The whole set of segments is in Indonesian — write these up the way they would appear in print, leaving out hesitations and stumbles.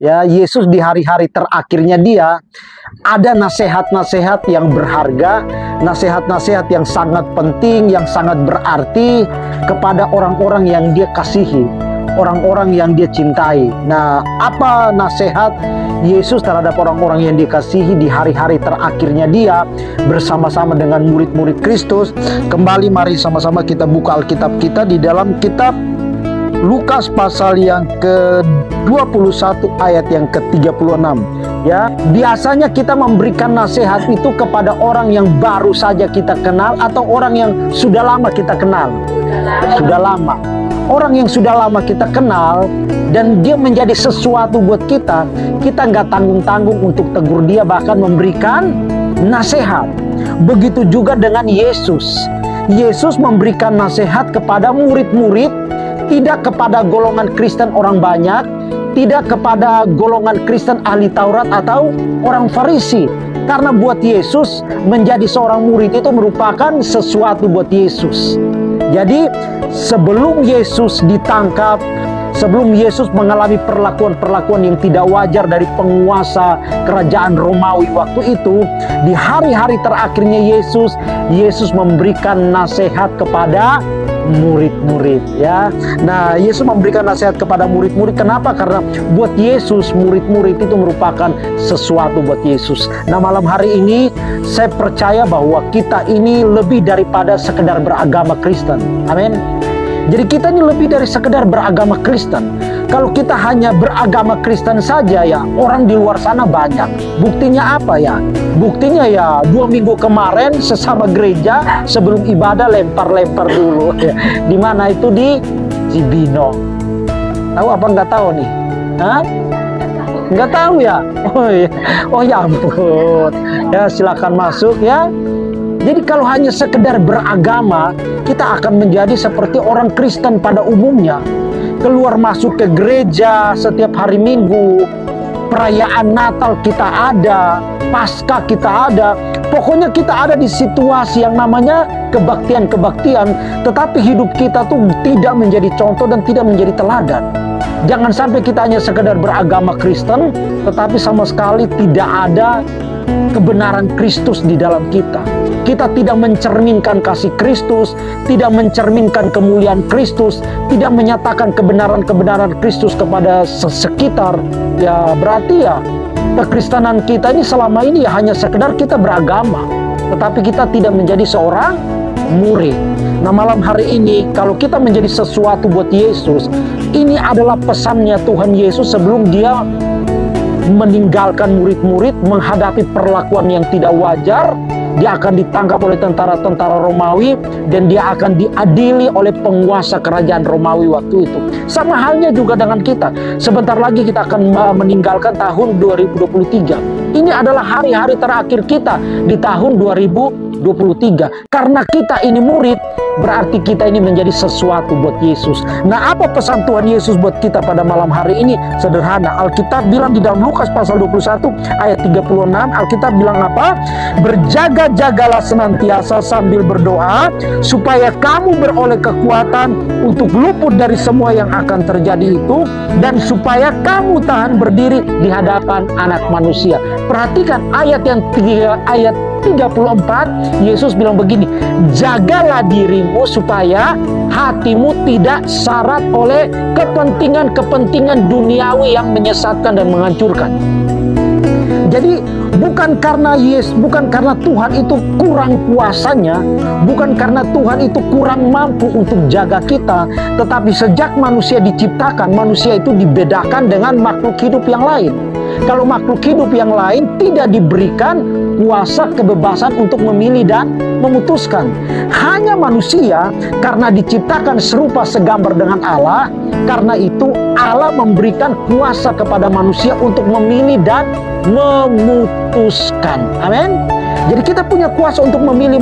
Ya, Yesus di hari-hari terakhirnya dia ada nasihat-nasihat yang berharga, nasihat-nasihat yang sangat penting, yang sangat berarti kepada orang-orang yang dia kasihi, orang-orang yang dia cintai. Nah, apa nasihat Yesus terhadap orang-orang yang dikasihi di hari-hari terakhirnya dia bersama-sama dengan murid-murid Kristus? Kembali mari sama-sama kita buka Alkitab kita di dalam kitab Lukas pasal yang ke-21 ayat yang ke-36. Ya, biasanya kita memberikan nasihat itu kepada orang yang baru saja kita kenal atau orang yang sudah lama kita kenal. Sudah lama. Orang yang sudah lama kita kenal dan dia menjadi sesuatu buat kita, kita nggak tanggung-tanggung untuk tegur dia, bahkan memberikan nasihat. Begitu juga dengan Yesus. Yesus memberikan nasihat kepada murid-murid, tidak kepada golongan Kristen orang banyak, tidak kepada golongan Kristen ahli Taurat atau orang Farisi. Karena buat Yesus menjadi seorang murid itu merupakan sesuatu buat Yesus. Jadi sebelum Yesus ditangkap, sebelum Yesus mengalami perlakuan-perlakuan yang tidak wajar dari penguasa kerajaan Romawi waktu itu, di hari-hari terakhirnya Yesus memberikan nasihat kepada murid-murid, ya. Nah, Yesus memberikan nasihat kepada murid-murid. Kenapa? Karena buat Yesus murid-murid itu merupakan sesuatu buat Yesus. Nah, malam hari ini saya percaya bahwa kita ini lebih daripada sekedar beragama Kristen. Amin. Jadi kita ini lebih dari sekedar beragama Kristen. Kalau kita hanya beragama Kristen saja, ya orang di luar sana banyak. Buktinya apa ya? Buktinya ya 2 minggu kemarin sesama gereja sebelum ibadah lempar-lempar dulu. Di mana itu? Di Cibinong. Tahu apa nggak tahu nih? Hah? Nggak tahu ya? Oh ya ampun. Ya silakan masuk ya. Jadi kalau hanya sekedar beragama, kita akan menjadi seperti orang Kristen pada umumnya. Keluar masuk ke gereja setiap hari Minggu, perayaan Natal kita ada, Paskah kita ada. Pokoknya kita ada di situasi yang namanya kebaktian-kebaktian, tetapi hidup kita tuh tidak menjadi contoh dan tidak menjadi teladan. Jangan sampai kita hanya sekedar beragama Kristen, tetapi sama sekali tidak ada kebenaran Kristus di dalam kita. Kita tidak mencerminkan kasih Kristus, tidak mencerminkan kemuliaan Kristus, tidak menyatakan kebenaran-kebenaran Kristus kepada sekitar. Ya berarti ya kekristenan kita ini selama ini ya hanya sekedar kita beragama, tetapi kita tidak menjadi seorang murid. Nah, malam hari ini kalau kita menjadi sesuatu buat Yesus, ini adalah pesannya Tuhan Yesus sebelum dia meninggalkan murid-murid menghadapi perlakuan yang tidak wajar. Dia akan ditangkap oleh tentara-tentara Romawi dan dia akan diadili oleh penguasa kerajaan Romawi waktu itu. Sama halnya juga dengan kita. Sebentar lagi kita akan meninggalkan tahun 2023. Ini adalah hari-hari terakhir kita di tahun 2023. Karena kita ini murid, berarti kita ini menjadi sesuatu buat Yesus. Nah, apa pesan Tuhan Yesus buat kita pada malam hari ini? Sederhana. Alkitab bilang di dalam Lukas pasal 21 ayat 36, Alkitab bilang apa? Berjaga-jagalah senantiasa sambil berdoa, supaya kamu beroleh kekuatan untuk luput dari semua yang akan terjadi itu, dan supaya kamu tahan berdiri di hadapan Anak Manusia. Perhatikan ayat 34, Yesus bilang begini, jagalah dirimu supaya hatimu tidak syarat oleh kepentingan-kepentingan duniawi yang menyesatkan dan menghancurkan. Jadi bukan karena Tuhan itu kurang kuasanya, bukan karena Tuhan itu kurang mampu untuk jaga kita, tetapi sejak manusia diciptakan, manusia itu dibedakan dengan makhluk hidup yang lain. Kalau makhluk hidup yang lain tidak diberikan kuasa kebebasan untuk memilih dan memutuskan. Hanya manusia karena diciptakan serupa segambar dengan Allah, karena itu Allah memberikan kuasa kepada manusia untuk memilih dan memutuskan. Amin. Jadi kita punya kuasa untuk memilih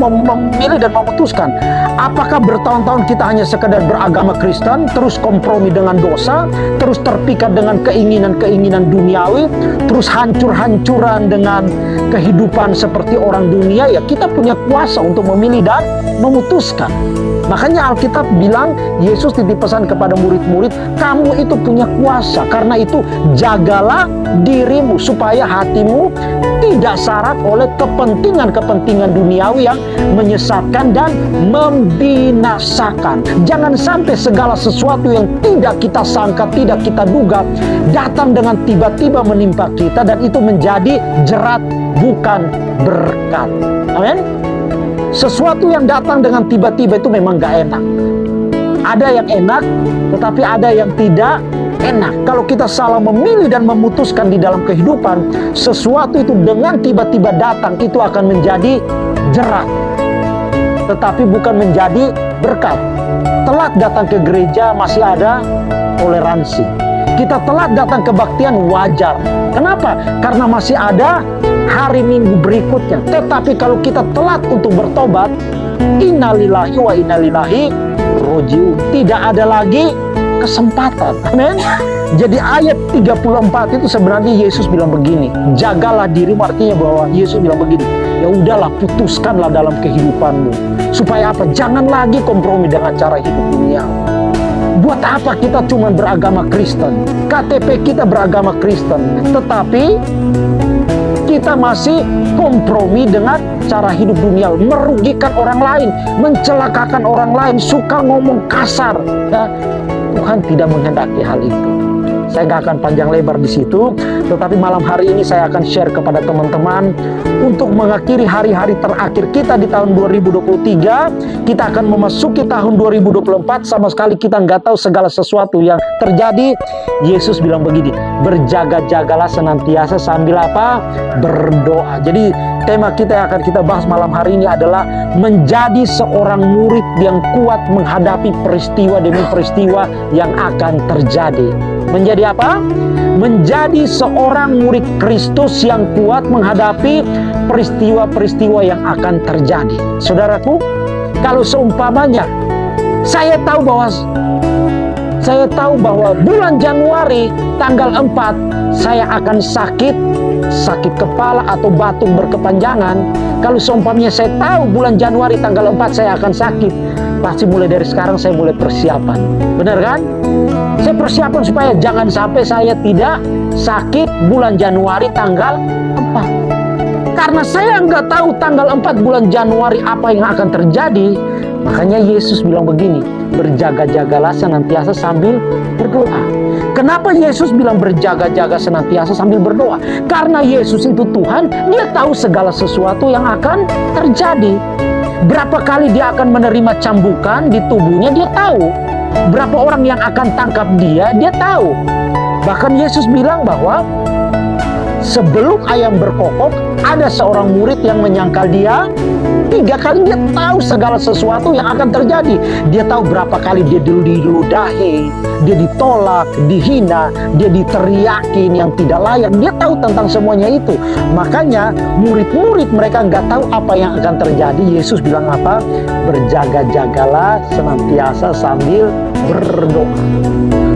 dan memutuskan. Apakah bertahun-tahun kita hanya sekedar beragama Kristen, terus kompromi dengan dosa, terus terpikat dengan keinginan-keinginan duniawi, terus hancur-hancuran dengan kehidupan seperti orang dunia? Ya kita punya kuasa untuk memilih dan memutuskan. Makanya Alkitab bilang, Yesus titip pesan kepada murid-murid, kamu itu punya kuasa. Karena itu jagalah dirimu supaya hatimu tidak syarat oleh kepentingan-kepentingan duniawi yang menyesatkan dan membinasakan. Jangan sampai segala sesuatu yang tidak kita sangka, tidak kita duga, datang dengan tiba-tiba menimpa kita, dan itu menjadi jerat, bukan berkat. Amin. Sesuatu yang datang dengan tiba-tiba itu memang gak enak. Ada yang enak, tetapi ada yang tidak enak. Kalau kita salah memilih dan memutuskan di dalam kehidupan, sesuatu itu dengan tiba-tiba datang, itu akan menjadi jerat, tetapi bukan menjadi berkat. Telat datang ke gereja masih ada toleransi. Kita telat datang kebaktian wajar. Kenapa? Karena masih ada hari Minggu berikutnya. Tetapi kalau kita telat untuk bertobat, innalillahi wa innalillahi rojiun. Tidak ada lagi kesempatan. Amin. Jadi ayat 34 itu sebenarnya Yesus bilang begini, jagalah dirimu, artinya bahwa Yesus bilang begini, ya udahlah, putuskanlah dalam kehidupanmu. Supaya apa? Jangan lagi kompromi dengan cara hidup dunia. Buat apa kita cuma beragama Kristen? KTP kita beragama Kristen, tetapi kita masih kompromi dengan cara hidup dunia, merugikan orang lain, mencelakakan orang lain, suka ngomong kasar. Ya, Tuhan tidak menghendaki hal itu. Saya nggak akan panjang lebar di situ, tetapi malam hari ini saya akan share kepada teman-teman untuk mengakhiri hari-hari terakhir kita di tahun 2023. Kita akan memasuki tahun 2024, sama sekali kita nggak tahu segala sesuatu yang terjadi. Yesus bilang begini, berjaga-jagalah senantiasa sambil apa? Berdoa. Jadi tema kita yang akan kita bahas malam hari ini adalah menjadi seorang murid yang kuat menghadapi peristiwa demi peristiwa yang akan terjadi. Menjadi apa? Menjadi seorang murid Kristus yang kuat menghadapi peristiwa-peristiwa yang akan terjadi. Saudaraku, kalau seumpamanya saya tahu bahwa bulan Januari tanggal 4 saya akan sakit kepala atau batuk berkepanjangan. Kalau seumpamanya saya tahu bulan Januari tanggal 4 saya akan sakit, pasti mulai dari sekarang saya mulai persiapan. Benar kan? Saya persiapan supaya jangan sampai saya tidak sakit bulan Januari tanggal 4. Karena saya nggak tahu tanggal 4 bulan Januari apa yang akan terjadi. Makanya Yesus bilang begini, berjaga-jagalah senantiasa sambil berdoa. Kenapa Yesus bilang berjaga-jaga senantiasa sambil berdoa? Karena Yesus itu Tuhan, dia tahu segala sesuatu yang akan terjadi. Berapa kali dia akan menerima cambukan di tubuhnya, dia tahu. Berapa orang yang akan tangkap dia tahu. Bahkan Yesus bilang bahwa sebelum ayam berkokok, ada seorang murid yang menyangkal dia 3 kali. Dia tahu segala sesuatu yang akan terjadi. Dia tahu berapa kali dia diludahi, dia ditolak, dihina, dia diteriakin yang tidak layak. Dia tahu tentang semuanya itu. Makanya murid-murid mereka nggak tahu apa yang akan terjadi. Yesus bilang apa? Berjaga-jagalah senantiasa sambil berdoa.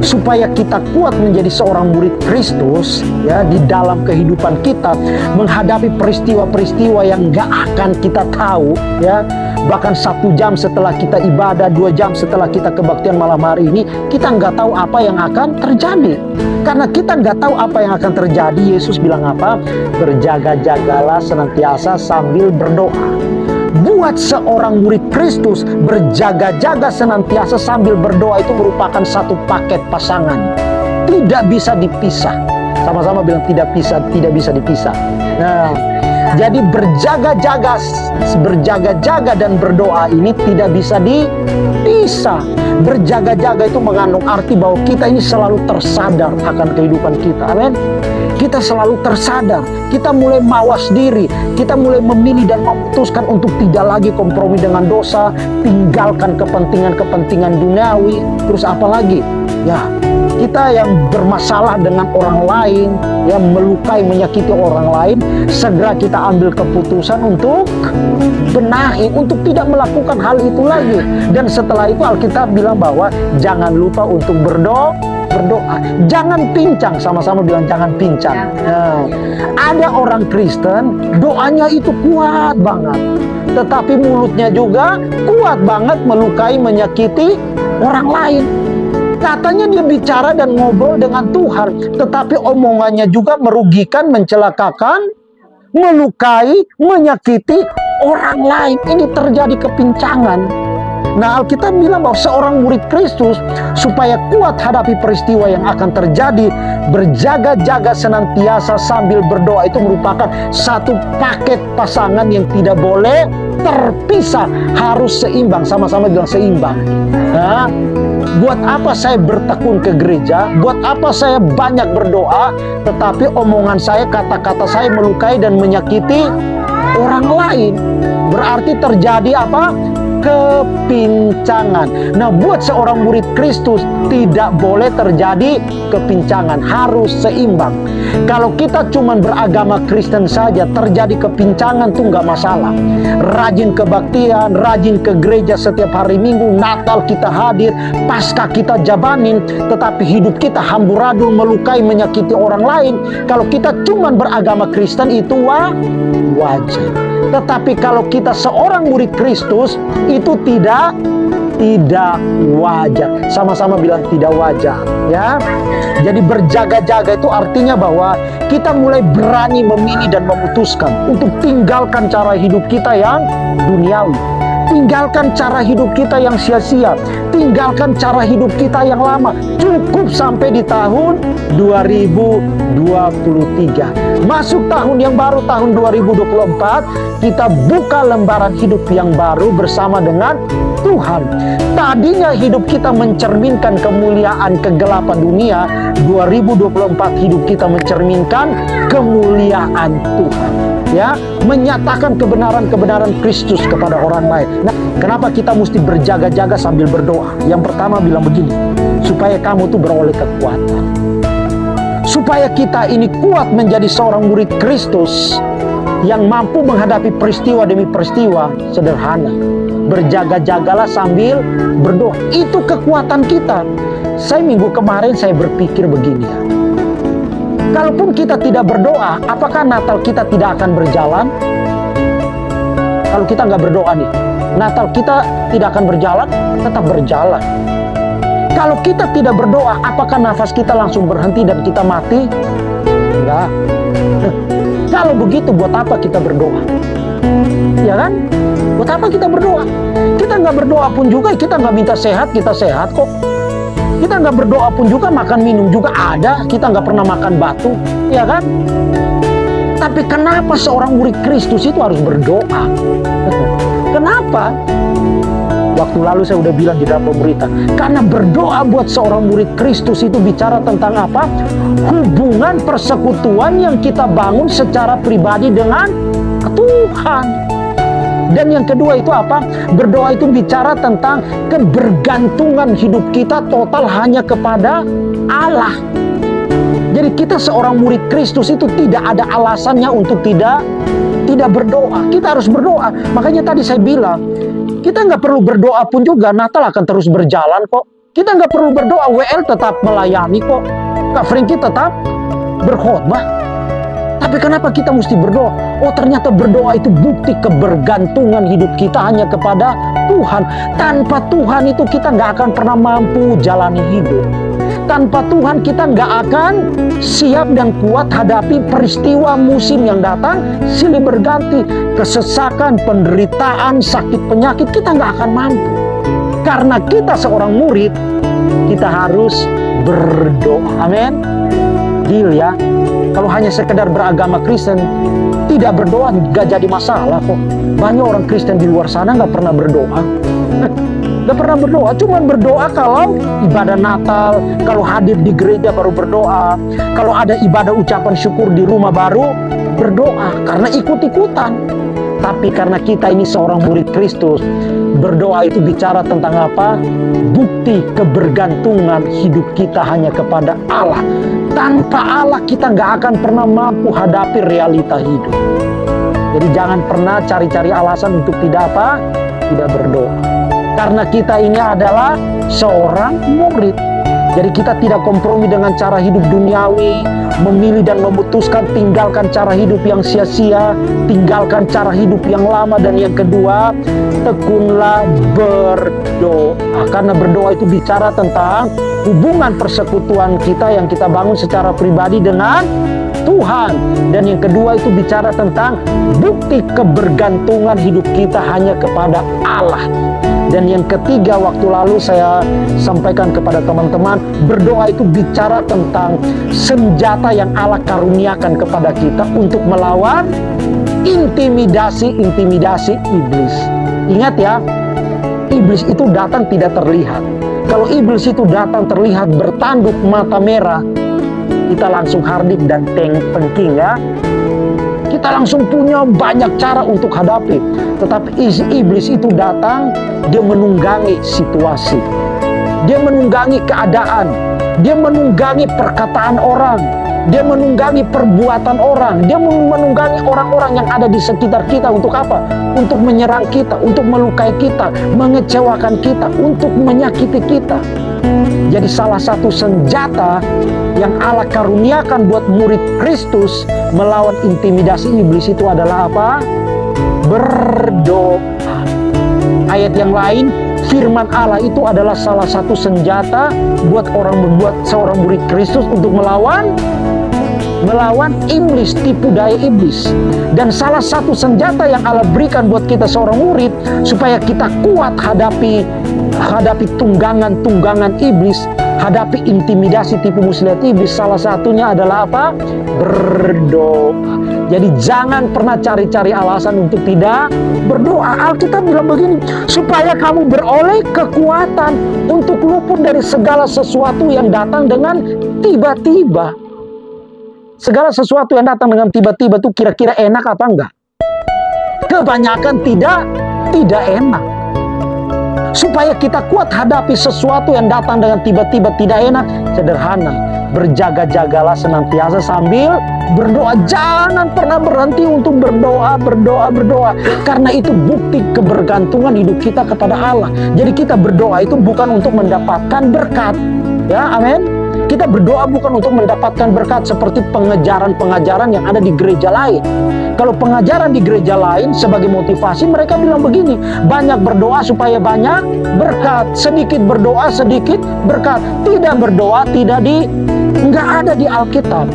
Supaya kita kuat menjadi seorang murid Kristus, ya, di dalam kehidupan kita menghadapi peristiwa-peristiwa yang nggak akan kita tahu, ya. Bahkan 1 jam setelah kita ibadah, 2 jam setelah kita kebaktian malam hari ini, kita nggak tahu apa yang akan terjadi. Karena kita nggak tahu apa yang akan terjadi, Yesus bilang apa? Berjaga-jagalah senantiasa sambil berdoa. Buat seorang murid Kristus, berjaga-jaga senantiasa sambil berdoa itu merupakan satu paket pasangan. Tidak bisa dipisah. Sama-sama bilang tidak bisa dipisah. Nah, jadi berjaga-jaga dan berdoa ini tidak bisa dipisah. Berjaga-jaga itu mengandung arti bahwa kita ini selalu tersadar akan kehidupan kita. Amin. Kita selalu tersadar, kita mulai mawas diri, kita mulai memilih dan memutuskan untuk tidak lagi kompromi dengan dosa, tinggalkan kepentingan-kepentingan duniawi. Terus apa lagi? Ya, kita yang bermasalah dengan orang lain, yang melukai, menyakiti orang lain, segera kita ambil keputusan untuk benahi, untuk tidak melakukan hal itu lagi. Dan setelah itu Alkitab bilang bahwa jangan lupa untuk berdoa. berdoa. Jangan pincang, sama-sama bilang jangan pincang. Nah, ada orang Kristen, doanya itu kuat banget, tetapi mulutnya juga kuat banget melukai, menyakiti orang lain. Katanya dia bicara dan ngobrol dengan Tuhan, tetapi omongannya juga merugikan, mencelakakan, melukai, menyakiti orang lain. Ini terjadi kepincangan. Nah, Alkitab bilang bahwa seorang murid Kristus supaya kuat hadapi peristiwa yang akan terjadi, berjaga-jaga senantiasa sambil berdoa itu merupakan satu paket pasangan yang tidak boleh terpisah, harus seimbang. Sama-sama bilang seimbang. Nah, buat apa saya bertekun ke gereja? Buat apa saya banyak berdoa, tetapi omongan saya, kata-kata saya melukai dan menyakiti orang lain? Berarti terjadi apa? Kepincangan. Nah, buat seorang murid Kristus tidak boleh terjadi kepincangan, harus seimbang. Kalau kita cuma beragama Kristen saja, terjadi kepincangan tuh nggak masalah. Rajin kebaktian, rajin ke gereja setiap hari Minggu, Natal kita hadir, Paskah kita jabanin, tetapi hidup kita amburadul, melukai, menyakiti orang lain. Kalau kita cuma beragama Kristen itu wajar. Tetapi kalau kita seorang murid Kristus, itu tidak wajar. Sama-sama bilang tidak wajar, ya. Jadi berjaga-jaga itu artinya bahwa kita mulai berani memilih dan memutuskan untuk tinggalkan cara hidup kita yang duniawi, tinggalkan cara hidup kita yang sia-sia, tinggalkan cara hidup kita yang lama. Cukup sampai di tahun 2023. Masuk tahun yang baru, tahun 2024, kita buka lembaran hidup yang baru bersama dengan Tuhan. Tadinya hidup kita mencerminkan kemuliaan kegelapan dunia, 2024 hidup kita mencerminkan kemuliaan Tuhan. Ya, menyatakan kebenaran-kebenaran Kristus kepada orang lain. Nah, kenapa kita mesti berjaga-jaga sambil berdoa? Yang pertama bilang begini, supaya kamu tuh beroleh kekuatan. Supaya kita ini kuat menjadi seorang murid Kristus yang mampu menghadapi peristiwa demi peristiwa. Sederhana, berjaga-jagalah sambil berdoa. Itu kekuatan kita. Saya minggu kemarin saya berpikir begini ya, kalaupun kita tidak berdoa, apakah Natal kita tidak akan berjalan? Kalau kita nggak berdoa nih, Natal kita tidak akan berjalan, tetap berjalan. Kalau kita tidak berdoa, apakah nafas kita langsung berhenti dan kita mati? Enggak. Kalau begitu, buat apa kita berdoa? Ya kan? Buat apa kita berdoa? Kita nggak berdoa pun juga, kita nggak minta sehat, kita sehat kok. Kita nggak berdoa pun juga, makan minum juga ada. Kita nggak pernah makan batu, ya kan? Tapi kenapa seorang murid Kristus itu harus berdoa? Kenapa? Waktu lalu saya udah bilang di dalam pemberitaan, karena berdoa buat seorang murid Kristus itu bicara tentang apa? Hubungan persekutuan yang kita bangun secara pribadi dengan Tuhan. Dan yang kedua itu apa? Berdoa itu bicara tentang kebergantungan hidup kita total hanya kepada Allah. Jadi kita seorang murid Kristus itu tidak ada alasannya untuk tidak berdoa. Kita harus berdoa. Makanya tadi saya bilang, kita nggak perlu berdoa pun juga, Natal akan terus berjalan kok. Kita nggak perlu berdoa, WL tetap melayani kok. Kak Frankie tetap berkhotbah. Tapi kenapa kita mesti berdoa? Oh, ternyata berdoa itu bukti kebergantungan hidup kita hanya kepada Tuhan. Tanpa Tuhan itu kita nggak akan pernah mampu jalani hidup. Tanpa Tuhan kita nggak akan siap dan kuat hadapi peristiwa musim yang datang silih berganti. Kesesakan, penderitaan, sakit, penyakit, kita nggak akan mampu. Karena kita seorang murid, kita harus berdoa. Amin. Deal ya. Kalau hanya sekedar beragama Kristen, tidak berdoa nggak jadi masalah kok. Banyak orang Kristen di luar sana nggak pernah berdoa. Nggak pernah berdoa, cuma berdoa kalau ibadah Natal, kalau hadir di gereja baru berdoa, kalau ada ibadah ucapan syukur di rumah baru berdoa, karena ikut-ikutan. Tapi karena kita ini seorang murid Kristus, berdoa itu bicara tentang apa? Bukti kebergantungan hidup kita hanya kepada Allah. Tanpa Allah kita nggak akan pernah mampu hadapi realita hidup. Jadi jangan pernah cari-cari alasan untuk tidak apa? Tidak berdoa. Karena kita ini adalah seorang murid. Jadi kita tidak kompromi dengan cara hidup duniawi, memilih dan memutuskan tinggalkan cara hidup yang sia-sia, tinggalkan cara hidup yang lama. Dan yang kedua, tekunlah berdoa. Karena berdoa itu bicara tentang hubungan persekutuan kita yang kita bangun secara pribadi dengan Tuhan. Dan yang kedua itu bicara tentang bukti kebergantungan hidup kita hanya kepada Allah. Dan yang ketiga, waktu lalu saya sampaikan kepada teman-teman, berdoa itu bicara tentang senjata yang Allah karuniakan kepada kita untuk melawan intimidasi iblis. Ingat ya, iblis itu datang tidak terlihat. Kalau iblis itu datang terlihat bertanduk mata merah, kita langsung hardik dan tengking ya. Kita langsung punya banyak cara untuk hadapi. Tetapi iblis itu datang, dia menunggangi situasi. Dia menunggangi keadaan. Dia menunggangi perkataan orang. Dia menunggangi perbuatan orang. Dia menunggangi orang-orang yang ada di sekitar kita. Untuk apa? Untuk menyerang kita, untuk melukai kita, mengecewakan kita, untuk menyakiti kita. Jadi salah satu senjata yang Allah karuniakan buat murid Kristus melawan intimidasi iblis itu adalah apa? Berdoa. Ayat yang lain, firman Allah itu adalah salah satu senjata buat seorang murid Kristus untuk melawan iblis, tipu daya iblis. Dan salah satu senjata yang Allah berikan buat kita seorang murid supaya kita kuat hadapi tunggangan iblis, hadapi intimidasi tipu muslihat iblis, salah satunya adalah apa? Berdoa. Jadi jangan pernah cari-cari alasan untuk tidak berdoa. Alkitab bilang begini, supaya kamu beroleh kekuatan untuk luput dari segala sesuatu yang datang dengan tiba-tiba. Segala sesuatu yang datang dengan tiba-tiba itu kira-kira enak apa enggak? Kebanyakan tidak enak. Supaya kita kuat hadapi sesuatu yang datang dengan tiba-tiba tidak enak, sederhana. Berjaga-jagalah senantiasa sambil berdoa. Jangan pernah berhenti untuk berdoa. Karena itu bukti kebergantungan hidup kita kepada Allah. Jadi kita berdoa itu bukan untuk mendapatkan berkat. Ya, amin. Kita berdoa bukan untuk mendapatkan berkat seperti pengajaran-pengajaran yang ada di gereja lain. Kalau pengajaran di gereja lain sebagai motivasi, mereka bilang begini, banyak berdoa supaya banyak berkat, sedikit berdoa sedikit berkat. Tidak berdoa nggak ada di Alkitab.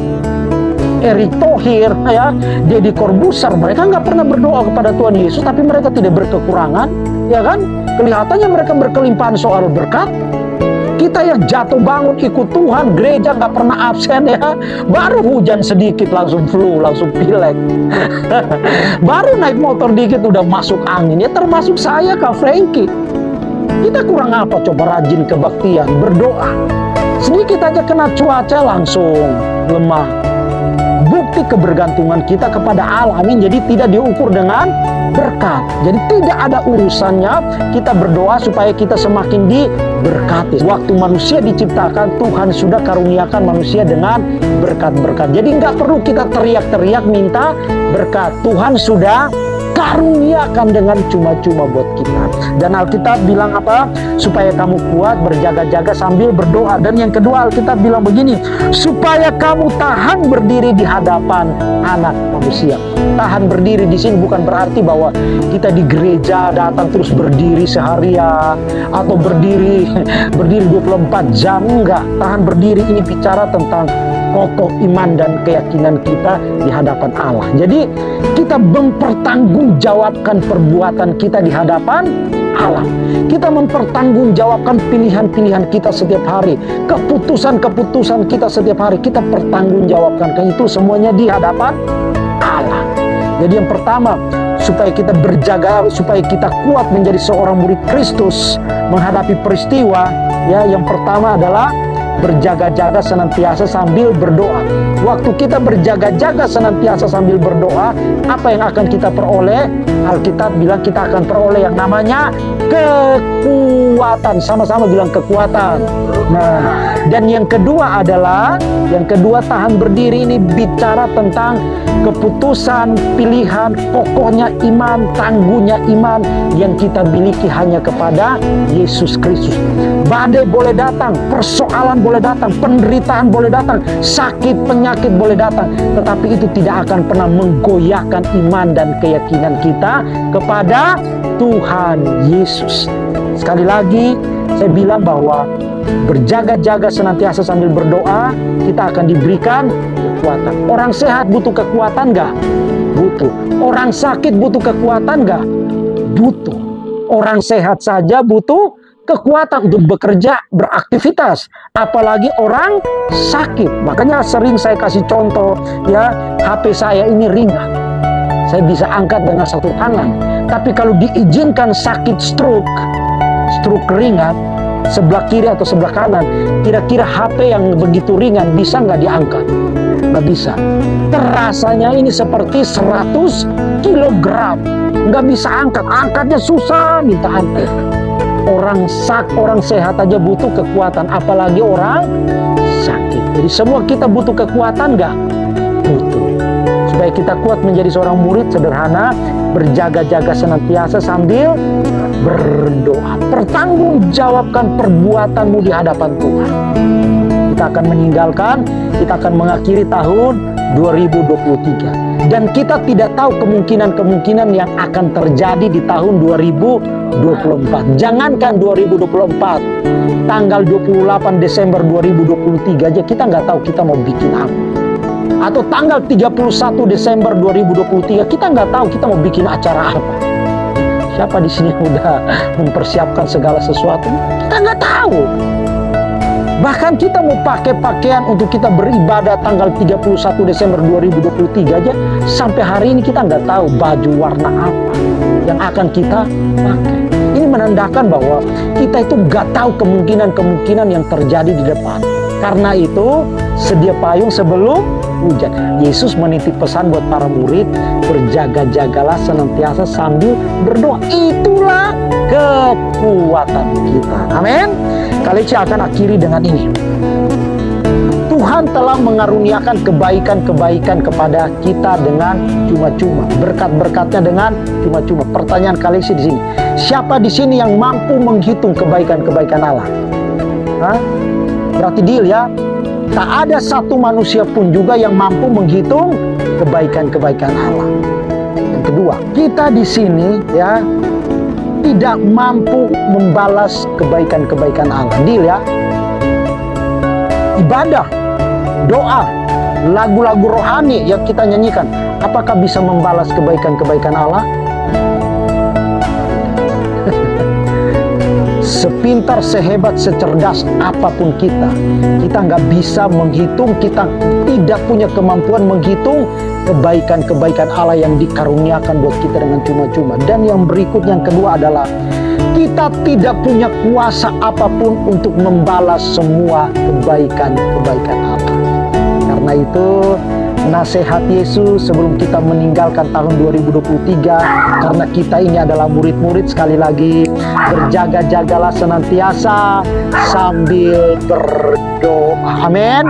Erick Thohir, ya, Deddy Corbuzier, mereka nggak pernah berdoa kepada Tuhan Yesus, tapi mereka tidak berkekurangan, ya kan? Kelihatannya mereka berkelimpahan soal berkat. Kita yang jatuh bangun ikut Tuhan, gereja nggak pernah absen ya. Baru hujan sedikit langsung flu, langsung pilek. Baru naik motor dikit udah masuk angin. Ya termasuk saya, Kak Frankie. Kita kurang apa coba rajin kebaktian, berdoa. Sedikit aja kena cuaca langsung lemah. Bukti kebergantungan kita kepada Allah. Amin. Jadi tidak diukur dengan berkat. Jadi tidak ada urusannya kita berdoa supaya kita semakin diberkati. Waktu manusia diciptakan, Tuhan sudah karuniakan manusia dengan berkat-berkat. Jadi nggak perlu kita teriak-teriak minta berkat. Tuhan sudah karuniakan dengan cuma-cuma buat kita. Dan Alkitab bilang apa? Supaya kamu kuat berjaga-jaga sambil berdoa. Dan yang kedua Alkitab bilang begini, supaya kamu tahan berdiri di hadapan Anak Manusia. Tahan berdiri di sini bukan berarti bahwa kita di gereja datang terus berdiri seharian atau berdiri 24 jam. Enggak. Tahan berdiri ini bicara tentang kokoh iman dan keyakinan kita di hadapan Allah. Jadi kita mempertanggungjawabkan perbuatan kita di hadapan Allah. Kita mempertanggungjawabkan pilihan-pilihan kita setiap hari, keputusan-keputusan kita setiap hari kita pertanggungjawabkan. Itu semuanya di hadapan Allah. Jadi yang pertama, supaya kita berjaga, supaya kita kuat menjadi seorang murid Kristus menghadapi peristiwa, ya, yang pertama adalah berjaga-jaga senantiasa sambil berdoa. Waktu kita berjaga-jaga senantiasa sambil berdoa, apa yang akan kita peroleh? Alkitab bilang kita akan peroleh yang namanya kekuatan. Sama-sama bilang kekuatan. Nah, dan yang kedua adalah Yang kedua, tahan berdiri ini bicara tentang keputusan, pilihan, kokohnya iman, tangguhnya iman yang kita miliki hanya kepada Yesus Kristus. Badai boleh datang, persoalan boleh datang, penderitaan boleh datang, sakit, penyakit boleh datang, tetapi itu tidak akan pernah menggoyahkan iman dan keyakinan kita kepada Tuhan Yesus. Sekali lagi, saya bilang bahwa berjaga-jaga senantiasa sambil berdoa, kita akan diberikan kekuatan. Orang sehat butuh kekuatan nggak? Butuh. Orang sakit butuh kekuatan nggak? Butuh. Orang sehat saja butuh kekuatan untuk bekerja, beraktivitas. Apalagi orang sakit. Makanya sering saya kasih contoh, ya, HP saya ini ringan. Saya bisa angkat dengan satu tangan. Tapi kalau diizinkan sakit stroke ringan, sebelah kiri atau sebelah kanan, kira-kira HP yang begitu ringan bisa nggak diangkat? Nggak bisa. Terasanya ini seperti 100 kilogram. Nggak bisa angkat. Angkatnya susah, minta ampun. Orang sehat aja butuh kekuatan, apalagi orang sakit. Jadi semua kita butuh kekuatan nggak? Butuh. Supaya kita kuat menjadi seorang murid sederhana, berjaga-jaga senantiasa sambil berdoa. Pertanggungjawabkan perbuatanmu di hadapan Tuhan. Kita akan meninggalkan, kita akan mengakhiri tahun 2023. Dan kita tidak tahu kemungkinan-kemungkinan yang akan terjadi di tahun 2024. Jangankan 2024, tanggal 28 Desember 2023 aja kita nggak tahu kita mau bikin apa. Atau tanggal 31 Desember 2023 kita nggak tahu kita mau bikin acara apa. Siapa di sini udah mempersiapkan segala sesuatu? Kita nggak tahu. Bahkan kita mau pakai pakaian untuk kita beribadah tanggal 31 Desember 2023 aja, sampai hari ini kita nggak tahu baju warna apa yang akan kita pakai. Ini menandakan bahwa kita itu nggak tahu kemungkinan-kemungkinan yang terjadi di depan. Karena itu, sedia payung sebelum hujan. Yesus menitip pesan buat para murid, berjaga-jagalah senantiasa sambil berdoa. Itulah kekuatan kita. Amin. Kali ini saya akan akhiri dengan ini. Tuhan telah mengaruniakan kebaikan-kebaikan kepada kita dengan cuma-cuma. Berkat-berkatnya dengan cuma-cuma. Pertanyaan kali ini di sini. Siapa di sini yang mampu menghitung kebaikan-kebaikan Allah? Hah? Berarti deal ya. Tak ada satu manusia pun juga yang mampu menghitung kebaikan-kebaikan Allah. Yang kedua, kita di sini ya tidak mampu membalas kebaikan-kebaikan Allah. Deal ya. Ibadah, doa, lagu-lagu rohani yang kita nyanyikan, apakah bisa membalas kebaikan-kebaikan Allah? Sepintar, sehebat, secerdas apapun kita nggak bisa menghitung, kita tidak punya kemampuan menghitung kebaikan-kebaikan Allah yang dikaruniakan buat kita dengan cuma-cuma. Dan yang berikut, yang kedua adalah kita tidak punya kuasa apapun untuk membalas semua kebaikan-kebaikan Allah. Karena itu, nasihat Yesus sebelum kita meninggalkan tahun 2023, karena kita ini adalah murid-murid, sekali lagi, berjaga-jagalah senantiasa sambil berdoa. Amin.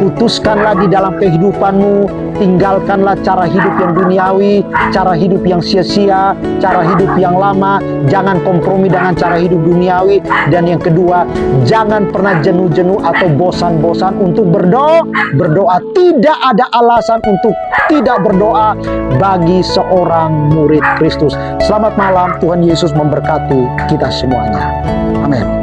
Putuskanlah di dalam kehidupanmu, tinggalkanlah cara hidup yang duniawi, cara hidup yang sia-sia, cara hidup yang lama. Jangan kompromi dengan cara hidup duniawi. Dan yang kedua, jangan pernah jenuh-jenuh atau bosan-bosan untuk berdoa. Tidak ada alasan untuk tidak berdoa bagi seorang murid Kristus. Selamat malam, Tuhan Yesus memberkati kita semuanya. Amin.